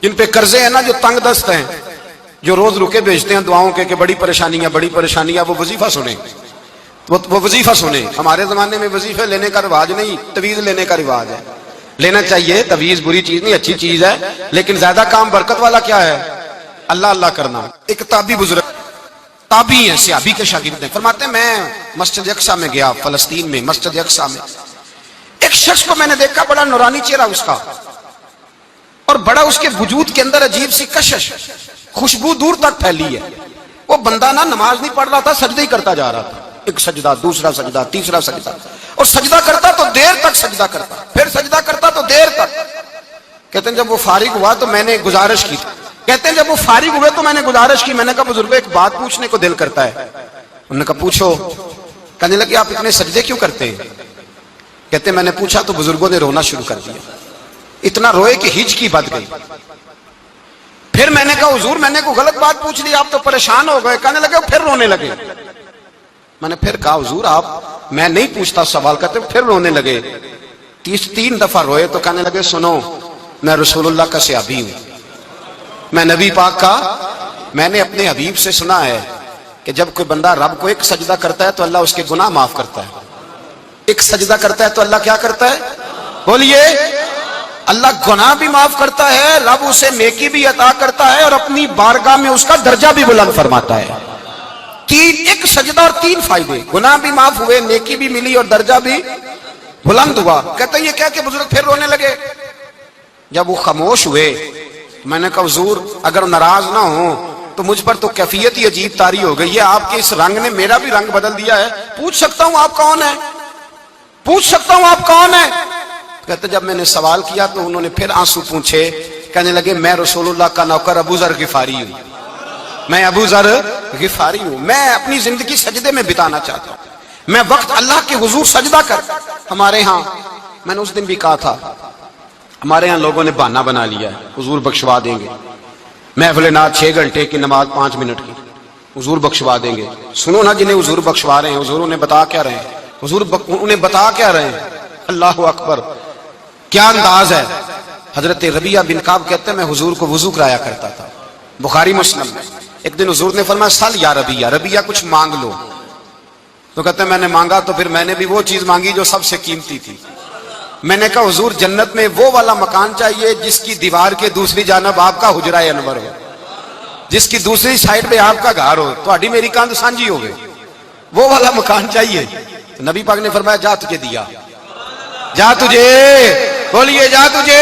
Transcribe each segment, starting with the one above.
جن پہ قرضے ہیں نا، جو تنگ دست ہیں، جو روز رکے بھیجتے ہیں دعاؤں کے کہ بڑی پریشانیاں، وہ وظیفہ سنیں، وہ وظیفہ سنیں۔ ہمارے زمانے میں وظیفے لینے کا رواج نہیں، تویز لینے کا رواج ہے۔ لینا چاہیے، تویز بری چیز نہیں، اچھی چیز ہے، لیکن زیادہ کام برکت والا کیا ہے؟ اللہ اللہ کرنا۔ ایک تابعی بزرگ، تابعی ہیں، صحابی کے شاگرد ہیں، فرماتے ہیں میں مسجد اقصی میں گیا، فلسطین میں مسجد اقصی میں ایک شخص کو میں نے دیکھا، بڑا نورانی چہرہ اس کا، اور بڑا اس کے وجود کے اندر عجیب سی کشش، خوشبو دور تک پھیلی ہے۔ وہ بندہ نا نماز نہیں پڑھ رہا تھا، سجدہ ہی کرتا جا رہا تھا، ایک سجدہ، دوسرا سجدہ، تیسرا سجدہ، اور سجدہ کرتا تو دیر تک سجدہ کرتا، پھر سجدہ کرتا تو دیر تک۔ کہتے ہیں جب وہ فارغ ہوا تو میں نے گزارش کی، کہتے ہیں جب وہ فارغ ہوئے تو میں نے گزارش کی، میں نے کہا بزرگوں ایک بات پوچھنے کو دل کرتا ہے۔ انہوں نے کہا پوچھو۔ کہنے لگے آپ اتنے سجدے کیوں کرتے ہیں؟ کہتے ہیں میں نے پوچھا تو بزرگوں نے رونا شروع کر دیا، اتنا روئے کہ ہچکی بد گئی۔ پھر میں نے کہا حضور میں نے کوئی غلط بات پوچھ لی، آپ تو پریشان ہو گئے۔ کہنے لگے پھر رونے لگے۔ میں نے پھر کہا حضور آپ، میں نہیں پوچھتا سوال کرتے، پھر رونے لگے۔ 3 دفعہ روئے تو کہنے لگے سنو، میں رسول اللہ کا صحابی ہوں، میں نبی پاک کا، میں نے اپنے حبیب سے سنا ہے کہ جب کوئی بندہ رب کو ایک سجدہ کرتا ہے تو اللہ اس کے گناہ معاف کرتا ہے، ایک سجدہ کرتا ہے تو اللہ کیا کرتا ہے؟ بولیے، اللہ گناہ بھی معاف کرتا ہے، رب اسے نیکی بھی عطا کرتا ہے، اور اپنی بارگاہ میں اس کا درجہ بھی بلند فرماتا ہے۔ ایک سجدہ اور 3 فائدے، گناہ بھی معاف ہوئے، نیکی بھی ملی، اور درجہ بھی بلند ہوا۔ کہتے ہیں یہ کیا کہ بزرگ پھر رونے لگے۔ جب وہ خاموش ہوئے میں نے کہا حضور اگر ناراض نہ ہوں تو مجھ پر تو کیفیت ہی عجیب طاری ہو گئی ہے، آپ کے اس رنگ نے میرا بھی رنگ بدل دیا ہے، پوچھ سکتا ہوں آپ کون ہیں؟ پوچھ سکتا ہوں آپ کون ہیں؟ کہتے جب میں نے سوال کیا تو انہوں نے پھر آنسو پوچھے، کہنے لگے میں رسول اللہ کا نوکر ابو ذر غفاری ہوں، میں ابو ذر غفاری ہوں، میں اپنی زندگی سجدے میں بتانا چاہتا ہوں، میں وقت اللہ کے حضور سجدہ کر۔ ہمارے ہاں میں نے اس دن بھی کہا تھا، ہمارے ہاں لوگوں نے بہانہ بنا لیا ہے حضور بخشوا دیں گے، محفل نعت 6 گھنٹے کی، نماز 5 منٹ کی، حضور بخشوا دیں گے۔ سنو نا جنہیں حضور بخشوا رہے ہیں، حضور انہیں بتا کیا رہے ہیں، حضور انہیں بتا کیا رہے ہیں؟ اللہ اکبر، کیا انداز ہے۔ حضرت ربیہ بن کعب کہتے ہیں میں حضور کو وضو کرایا کرتا تھا، بخاری مسلم میں۔ ایک دن حضور نے فرمایا سل یا ربیہ، ربیہ کچھ مانگ لو، تو کہتے ہیں میں نے مانگا تو پھر میں نے بھی وہ چیز مانگی جو سب سے قیمتی تھی۔ میں نے کہا حضور جنت میں وہ والا مکان چاہیے جس کی دیوار کے دوسری جانب آپ کا حجرہ انور ہو، جس کی دوسری سائڈ پہ آپ کا گھر ہو، تو میری کاند سانجی ہو گئی، وہ والا مکان چاہیے۔ تو نبی پاک نے فرمایا جا تجھے دیا، جا تجھے، بولیے جا تجھے،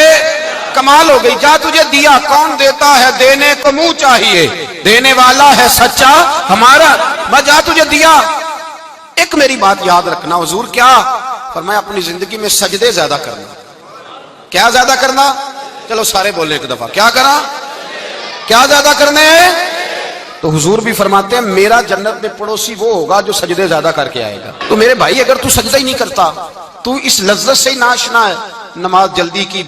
کمال ہو گئی، جا تجھے دیا۔ کون دیتا ہے؟ دینے کو منہ چاہیے، دینے والا ہے سچا ہمارا، میں جا تجھے دیا۔ ایک میری بات یاد رکھنا، حضور کیا فرمایا؟ اپنی زندگی میں سجدے زیادہ کرنا۔ کیا زیادہ کرنا؟ چلو سارے بولیں ایک دفعہ، کیا کرنا؟ کیا زیادہ کرنے ہیں؟ تو حضور بھی فرماتے ہیں میرا جنت میں پڑوسی وہ ہوگا جو سجدے زیادہ کر کے آئے گا۔ تو میرے بھائی اگر تو سجدہ ہی نہیں کرتا، تو اس لذت سے ہی ناشنا ہے، نماز جلدی کی،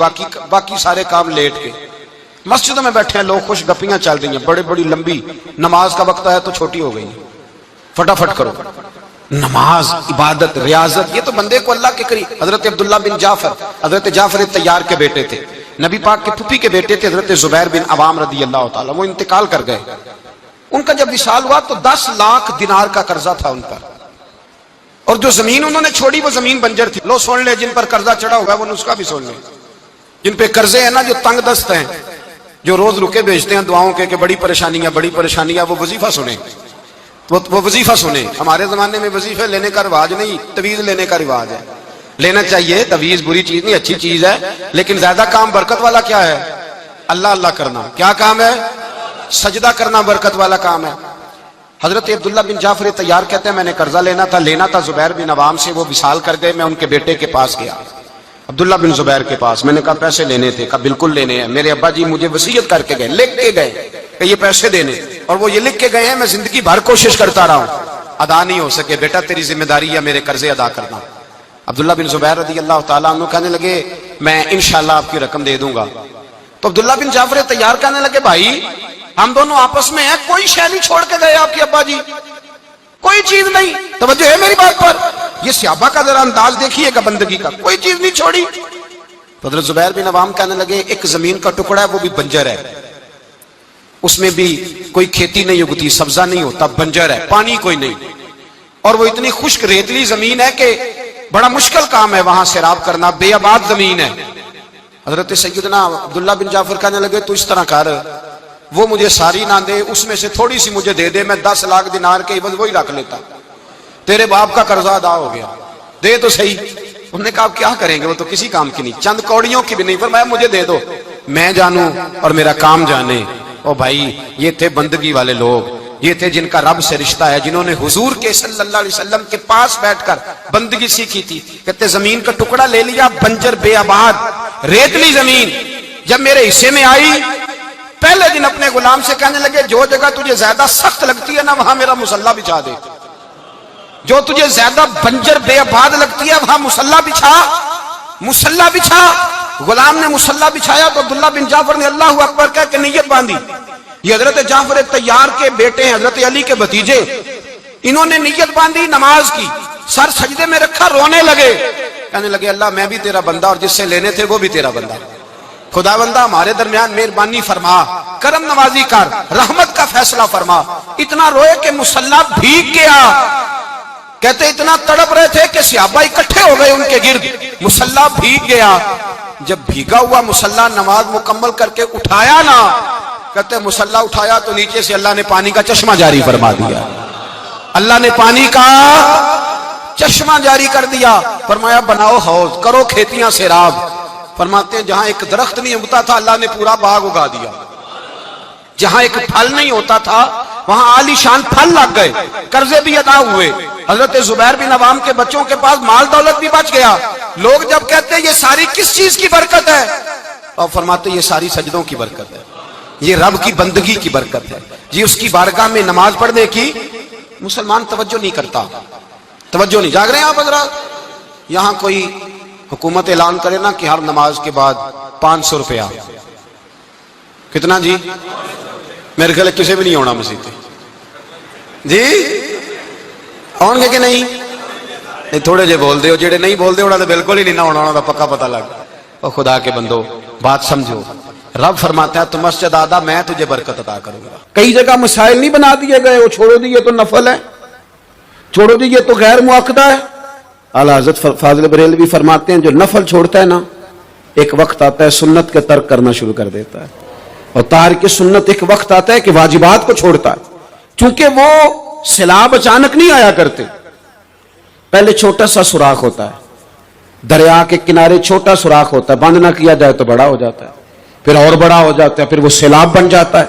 باقی سارے کام لیٹ کے، مسجدوں میں بیٹھے ہیں لوگ، خوش گپیاں چل رہی ہیں، بڑی لمبی، نماز کا وقت ہے تو چھوٹی ہو گئی، فٹافٹ کرو۔ نماز، عبادت، ریاضت، یہ تو بندے کو اللہ کے قریب۔ حضرت عبداللہ بن جعفر، حضرت جعفر طیار کے بیٹے تھے، نبی پاک کے پھوپھی کے بیٹے تھے، حضرت زبیر بن عوام رضی اللہ تعالیٰ، وہ انتقال کر گئے۔ ان کا جب وصال ہوا تو 10 لاکھ دینار کا قرضہ تھا ان پر، اور جو زمین انہوں نے چھوڑی وہ زمین بنجر تھی۔ لو سن لے، جن پر قرضہ چڑھا ہوگا وہ نسخہ بھی سن لے، جن پہ قرضے ہیں نا، جو تنگ دست ہیں، جو روز رکے بھیجتے ہیں دعاؤں کے کہ بڑی پریشانیاں، وہ وظیفہ سنیں، وہ وظیفہ سنیں۔ ہمارے زمانے میں وظیفے لینے کا رواج نہیں، تویز لینے کا رواج ہے۔ لینا چاہیے، تویز بری چیز نہیں، اچھی چیز ہے، لیکن زیادہ کام برکت والا کیا ہے؟ اللہ اللہ کرنا۔ کیا کام ہے؟ سجدہ کرنا برکت والا کام ہے۔ حضرت عبداللہ بن جعفر طیار کہتے ہیں میں نے قرضہ لینا تھا زبیر بن عوام سے، وہ وصال کر گئے، میں ان کے بیٹے کے پاس گیا، عبداللہ بن زبیر کے پاس۔ میں نے کہا پیسے لینے تھے، کہا بالکل لینے ہیں، میرے ابا جی مجھے وصیت کر کے گئے، لکھ کے گئے کہ یہ پیسے دینے، اور وہ یہ لکھ کے گئے ہیں، میں زندگی بھر کوشش کرتا رہا ہوں، ادا نہیں ہو سکے، بیٹا تیری ذمہ داری ہے میرے قرضے ادا کرنا۔ عبداللہ بن زبیر رضی اللہ تعالیٰ عنہ کہنے لگے میں انشاءاللہ آپ کی رقم دے دوں گا۔ تو عبداللہ بن جعفر طیار کہنے لگے بھائی ہم دونوں آپس میں ہیں، کوئی شے نہیں چھوڑ کے گئے آپ کے ابا جی، کوئی چیز نہیں، توجہ ہے میری بات پر؟ یہ صحابہ کا ذرا انداز دیکھیے گا بندگی کا، کوئی چیز نہیں چھوڑی۔ تو حضرت زبیر بن عوام کہنے لگے ایک زمین کا ٹکڑا ہے وہ بھی بنجر ہے، اس میں بھی کوئی کھیتی نہیں اگتی، سبزہ نہیں ہوتا، بنجر ہے، پانی کوئی نہیں، اور وہ اتنی خشک ریتلی زمین ہے کہ بڑا مشکل کام ہے وہاں سیراب کرنا، بے آباد زمین ہے۔ حضرت سیدنا عبداللہ بن جعفر کہنے لگے تو اس طرح کر، وہ مجھے ساری نہ دے، اس میں سے تھوڑی سی مجھے دے دے، میں 10 لاکھ دینار کے عوض وہی رکھ لیتا، تیرے باپ کا قرضہ ادا ہو گیا، دے تو صحیح۔ انہوں نے کہا آپ کیا کریں گے، وہ تو کسی کام کی نہیں، چند کوڑیوں کی بھی نہیں، فرمایا مجھے دے دو، میں جانوں اور میرا کام جانے۔ او بھائی، یہ تھے بندگی والے لوگ، یہ تھے جن کا رب سے رشتہ ہے، جنہوں نے حضور کے صلی اللہ علیہ وسلم کے پاس بیٹھ کر بندگی سیکھی تھی۔ کہتے زمین کا ٹکڑا لے لیا، بنجر بے آباد ریتلی زمین، جب میرے حصے میں آئی پہلے دن اپنے غلام سے کہنے لگے جو جگہ تجھے زیادہ سخت لگتی ہے نا وہاں میرا مصلی بچھا دے، جو تجھے زیادہ بنجر بے آباد لگتی ہے وہاں مصلی بچھا، مصلی بچھا۔ غلام نے مصلی بچھایا تو عبداللہ بن جعفر نے اللہ اکبر کہہ کے نیت باندھی۔ یہ حضرت جعفر طیار کے بیٹے ہیں، حضرت علی کے بھتیجے، انہوں نے نیت باندھی نماز کی، سر سجدے میں رکھا، رونے لگے، کہنے لگے اللہ میں بھی تیرا بندہ اور جس سے لینے تھے وہ بھی تیرا بندہ، خدا بندہ ہمارے درمیان مہربانی فرما، کرم نوازی کر، رحمت کا فیصلہ فرما۔ اتنا روئے کہ مصلی بھیگ گیا۔ کہتے اتنا تڑپ رہے تھے کہ صحابہ اکٹھے ہو گئے ان کے گرد، مصلی بھیگ گیا۔ جب بھیگا ہوا مصلی نماز مکمل کر کے اٹھایا نا، کہتے مصلی اٹھایا تو نیچے سے اللہ نے پانی کا چشمہ جاری فرما دیا، اللہ نے پانی کا چشمہ جاری کر دیا۔ فرمایا بناؤ حوض، کرو کھیتیاں سیراب۔ فرماتے ہیں جہاں ایک درخت نہیں اگتا تھا اللہ نے پورا باغ اگا دیا، جہاں ایک پھل نہیں ہوتا تھا وہاں عالی شان پھل لگ گئے، قرضے بھی ادا ہوئے۔ حضرت زبیر بن عوام کے بچوں کے پاس مال دولت بھی بچ گیا۔ لوگ جب کہتے ہیں یہ ساری کس چیز کی برکت ہے، اور فرماتے ہیں یہ ساری سجدوں کی برکت ہے، یہ رب کی بندگی کی برکت ہے، یہ اس کی بارگاہ میں نماز پڑھنے کی۔ مسلمان توجہ نہیں کرتا، توجہ نہیں۔ جاگ رہے ہیں آپ حضرات؟ یہاں کوئی حکومت اعلان کرے نا کہ ہر نماز کے بعد 500 روپیہ، کتنا جی؟ میرے خیال کسی بھی نہیں ہونا مسجد جی، آؤ گے کہ نہیں؟ تھوڑے جے بول دے ہو، جڑے نہیں بول دے ہونا تو بالکل ہی نہیں نہ ہونا، ہونا تو پکا پتہ لگ۔ اور خدا کے بندو بات سمجھو، رب فرماتا ہے تو مسجد آدھا میں تجھے برکت عطا کروں گا۔ کئی جگہ مسائل نہیں بنا دیے گئے، وہ چھوڑو دیے تو نفل ہے، چھوڑو دیے تو غیر مؤکدہ ہے۔ اعلیٰ حضرت فاضل بریلوی فرماتے ہیں جو نفل چھوڑتا ہے نا ایک وقت آتا ہے سنت کے ترک کرنا شروع کر دیتا ہے، اور تارک سنت ایک وقت آتا ہے کہ واجبات کو چھوڑتا ہے، چونکہ وہ سیلاب اچانک نہیں آیا کرتے۔ پہلے چھوٹا سا سوراخ ہوتا ہے، دریا کے کنارے چھوٹا سوراخ ہوتا ہے، بند نہ کیا جائے تو بڑا ہو جاتا ہے، پھر اور بڑا ہو جاتا ہے، پھر وہ سیلاب بن جاتا ہے۔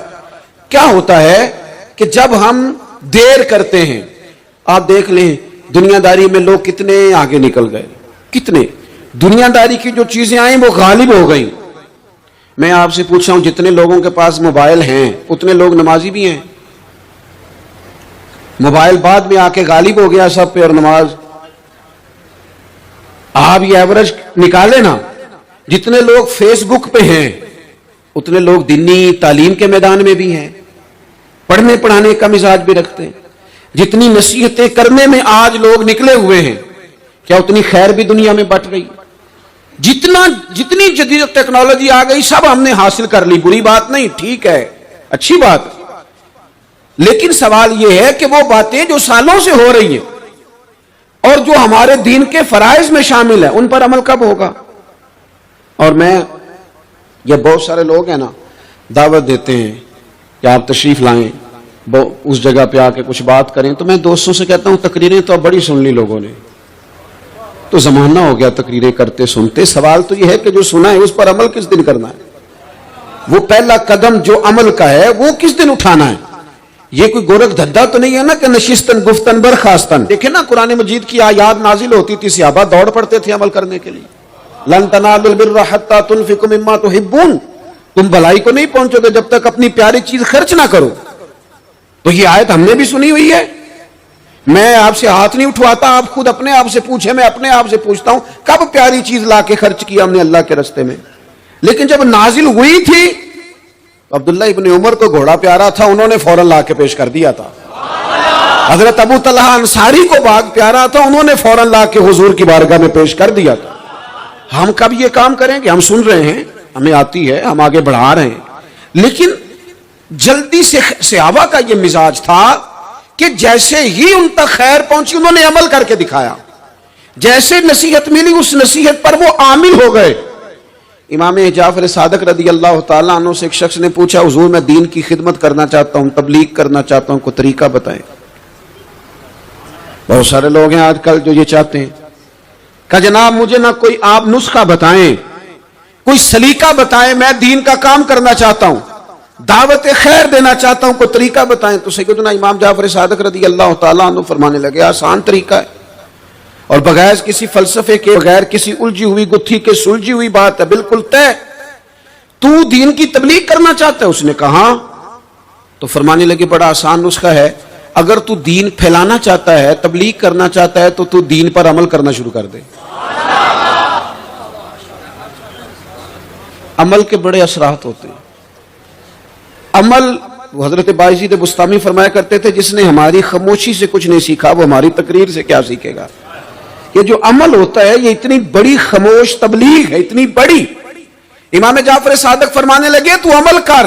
کیا ہوتا ہے کہ جب ہم دیر کرتے ہیں، آپ دیکھ لیں دنیا داری میں لوگ کتنے آگے نکل گئے، کتنے دنیا داری کی جو چیزیں آئیں وہ غالب ہو گئیں۔ میں آپ سے پوچھ رہا ہوں جتنے لوگوں کے پاس موبائل ہیں اتنے لوگ نمازی بھی ہیں؟ موبائل بعد میں آ کے غالب ہو گیا سب پہ، اور نماز آپ یہ ایوریج نکالے نا، جتنے لوگ فیس بک پہ ہیں اتنے لوگ دینی تعلیم کے میدان میں بھی ہیں، پڑھنے پڑھانے کا مزاج بھی رکھتے ہیں۔ جتنی نصیحتیں کرنے میں آج لوگ نکلے ہوئے ہیں، کیا اتنی خیر بھی دنیا میں بٹ رہی؟ جتنی جدید ٹیکنالوجی آ گئی سب ہم نے حاصل کر لی، بری بات نہیں، ٹھیک ہے، اچھی بات، لیکن سوال یہ ہے کہ وہ باتیں جو سالوں سے ہو رہی ہیں اور جو ہمارے دین کے فرائض میں شامل ہیں ان پر عمل کب ہوگا؟ اور میں یہ بہت سارے لوگ ہیں نا دعوت دیتے ہیں کہ آپ تشریف لائیں، اس جگہ پہ آ کے کچھ بات کریں، تو میں دوستوں سے کہتا ہوں تقریریں تو اب بڑی سن لی لوگوں نے، تو زمانہ ہو گیا تقریریں کرتے سنتے۔ سوال تو یہ ہے کہ جو سنا ہے اس پر عمل کس دن کرنا ہے؟ وہ پہلا قدم جو عمل کا ہے وہ کس دن اٹھانا ہے؟ یہ کوئی گورکھ دھندا تو نہیں ہے نا کہ نشستن گفتن برخاستن۔ دیکھیں نا قرآن مجید کی آیات نازل ہوتی تھی، صحابہ دوڑ پڑتے تھے عمل کرنے کے لیے۔ لن تنالوا البر حتى تنفقوا مما تحبون، تم بھلائی کو نہیں پہنچو گے جب تک اپنی پیاری چیز خرچ نہ کرو۔ تو یہ آیت ہم نے بھی سنی ہوئی ہے۔ میں آپ سے ہاتھ نہیں اٹھواتا، آپ خود اپنے آپ سے پوچھیں، میں اپنے آپ سے پوچھتا ہوں کب پیاری چیز لا کے خرچ کیا ہم نے اللہ کے راستے میں؟ لیکن جب نازل ہوئی تھی عبداللہ ابن عمر کو گھوڑا پیارا تھا، انہوں نے فوراً لا کے پیش کر دیا تھا۔ حضرت ابو طلحہ انصاری کو باغ پیارا تھا، انہوں نے فوراً لا کے حضور کی بارگاہ میں پیش کر دیا تھا۔ ہم کب یہ کام کریں گے؟ ہم سن رہے ہیں، ہمیں آتی ہے، ہم آگے بڑھا رہے ہیں، لیکن جلدی سے صحابہ کا یہ مزاج تھا کہ جیسے ہی ان تک خیر پہنچی انہوں نے عمل کر کے دکھایا، جیسے نصیحت ملی اس نصیحت پر وہ عامل ہو گئے۔ امام جعفر صادق رضی اللہ تعالیٰ عنہ سے ایک شخص نے پوچھا، حضور میں دین کی خدمت کرنا چاہتا ہوں، تبلیغ کرنا چاہتا ہوں، کوئی طریقہ بتائیں۔ بہت سارے لوگ ہیں آج کل جو یہ چاہتے ہیں کہ جناب مجھے نہ کوئی آپ نسخہ بتائیں، کوئی سلیقہ بتائیں، میں دین کا کام کرنا چاہتا ہوں، دعوت خیر دینا چاہتا ہوں، کوئی طریقہ بتائیں۔ تو سیدنا امام جعفر صادق رضی اللہ تعالیٰ عنہ فرمانے لگے، آسان طریقہ ہے اور بغیر کسی فلسفے کے، بغیر کسی الجھی ہوئی گتھی کے سلجھی ہوئی بات ہے، بالکل طے۔ تو دین کی تبلیغ کرنا چاہتا ہے؟ اس نے کہا، تو فرمانے لگے بڑا آسان نسخہ ہے، اگر تو دین پھیلانا چاہتا ہے، تبلیغ کرنا چاہتا ہے، تو دین پر عمل کرنا شروع کر دے۔ عمل کے بڑے اثرات ہوتے ہیں۔ عمل، حضرت باعزید بستامی فرمایا کرتے تھے، جس نے ہماری خاموشی سے کچھ نہیں سیکھا وہ ہماری تقریر سے کیا سیکھے گا۔ یہ جو عمل ہوتا ہے یہ اتنی بڑی خاموش تبلیغ ہے، اتنی بڑی۔ امام جعفر صادق فرمانے لگے تو عمل کر،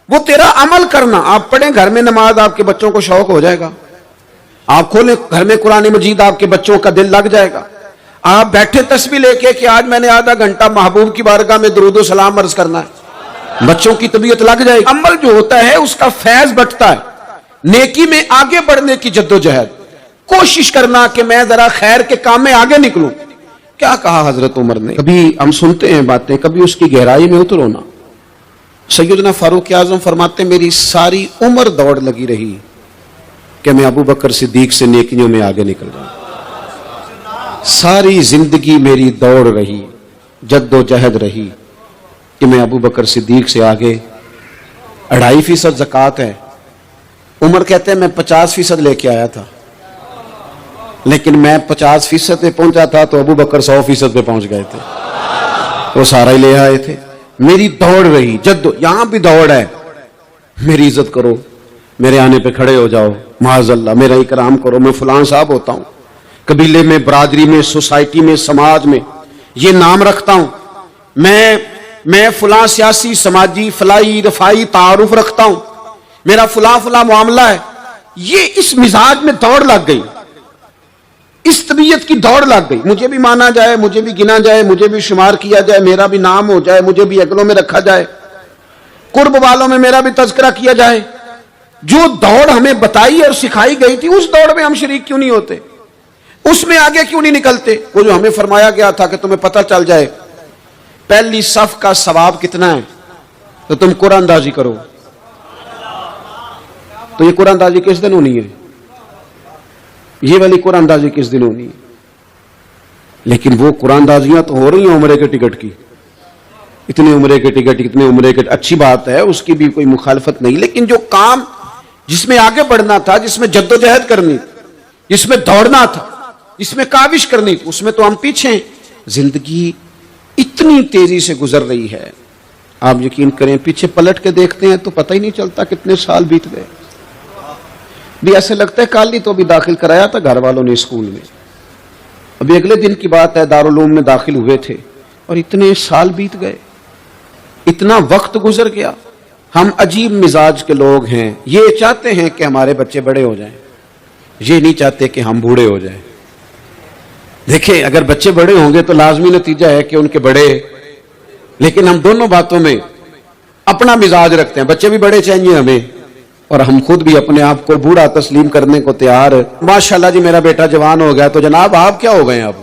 وہ تیرا عمل کرنا۔ آپ پڑھیں گھر میں نماز، آپ کے بچوں کو شوق ہو جائے گا۔ آپ کھولیں گھر میں قرآن مجید، آپ کے بچوں کا دل لگ جائے گا۔ آپ بیٹھے تسبیح لے کے کہ آج میں نے آدھا گھنٹہ محبوب کی بارگاہ میں درود و سلام عرض کرنا ہے، بچوں کی طبیعت لگ جائے گی۔ عمل جو ہوتا ہے اس کا فیض بٹتا ہے، نیکی میں آگے بڑھنے کی جدوجہد، کوشش کرنا کہ میں ذرا خیر کے کام میں آگے نکلوں۔ کیا کہا حضرت عمر نے؟ کبھی ہم سنتے ہیں باتیں، کبھی اس کی گہرائی میں اترو نا۔ سیدنا فاروق اعظم فرماتے میری ساری عمر دوڑ لگی رہی کہ میں ابو بکر صدیق سے نیکیوں میں آگے نکل جاؤں۔ ساری زندگی میری دوڑ رہی، جد و جہد رہی کہ میں ابو بکر صدیق سے آگے۔ 2.5% زکوٰۃ ہے۔ عمر کہتے ہیں میں 50% لے کے آیا تھا، لیکن میں 50% پہ پہنچا تھا تو ابو بکر 100% پہ پہنچ گئے تھے، وہ سارا ہی لے آئے تھے۔ میری دوڑ رہی، یہاں بھی دوڑ ہے، میری عزت کرو، میرے آنے پہ کھڑے ہو جاؤ، معاذ اللہ میرا اکرام کرو، میں فلاں صاحب ہوتا ہوں، قبیلے میں، برادری میں، سوسائٹی میں، سماج میں یہ نام رکھتا ہوں، میں فلاں سیاسی، سماجی، فلائی، رفائی تعارف رکھتا ہوں، میرا فلاں معاملہ ہے۔ یہ اس مزاج میں دوڑ لگ گئی، اس طبیعت کی دوڑ لگ گئی، مجھے بھی مانا جائے، مجھے بھی گنا جائے، مجھے بھی شمار کیا جائے، میرا بھی نام ہو جائے، مجھے بھی اگلوں میں رکھا جائے، قرب والوں میں میرا بھی تذکرہ کیا جائے۔ جو دوڑ ہمیں بتائی اور سکھائی گئی تھی اس دوڑ میں ہم شریک کیوں نہیں ہوتے؟ اس میں آگے کیوں نہیں نکلتے؟ وہ جو ہمیں فرمایا گیا تھا کہ تمہیں پتہ چل جائے پہلی صف کا ثواب کتنا ہے تو تم قرآن اندازی کرو۔ تو یہ قرآن اندازی کس دن ہونی ہے؟ یہ والی قرآن اندازی کس دن ہونی ہے؟ لیکن وہ قرآن اندازیاں تو ہو رہی ہیں عمرے کے ٹکٹ کی، اتنے عمرے کے ٹکٹ، اتنے عمرے کے، اچھی بات ہے، اس کی بھی کوئی مخالفت نہیں، لیکن جو کام جس میں آگے بڑھنا تھا، جس میں جد و جہد کرنی، جس میں دوڑنا تھا، جس میں کاوش کرنی تھی، اس میں تو ہم پیچھے ہیں۔ زندگی اتنی تیزی سے گزر رہی ہے، آپ یقین کریں پیچھے پلٹ کے دیکھتے ہیں تو پتہ ہی نہیں چلتا کتنے سال بیت گئے۔ بھی ایسے لگتا ہے کل ہی تو ابھی داخل کرایا تھا گھر والوں نے اسکول میں، ابھی اگلے دن کی بات ہے دارالعلوم میں داخل ہوئے تھے اور اتنے سال بیت گئے، اتنا وقت گزر گیا۔ ہم عجیب مزاج کے لوگ ہیں، یہ چاہتے ہیں کہ ہمارے بچے بڑے ہو جائیں، یہ نہیں چاہتے کہ ہم بوڑھے ہو جائیں۔ دیکھیں اگر بچے بڑے ہوں گے تو لازمی نتیجہ ہے کہ ان کے بڑے، لیکن ہم دونوں باتوں میں اپنا مزاج رکھتے ہیں، بچے بھی بڑے چاہیے ہمیں اور ہم خود بھی اپنے آپ کو بوڑھا تسلیم کرنے کو تیار۔ ماشاءاللہ جی میرا بیٹا جوان ہو گیا تو جناب آپ کیا ہو گئے اب؟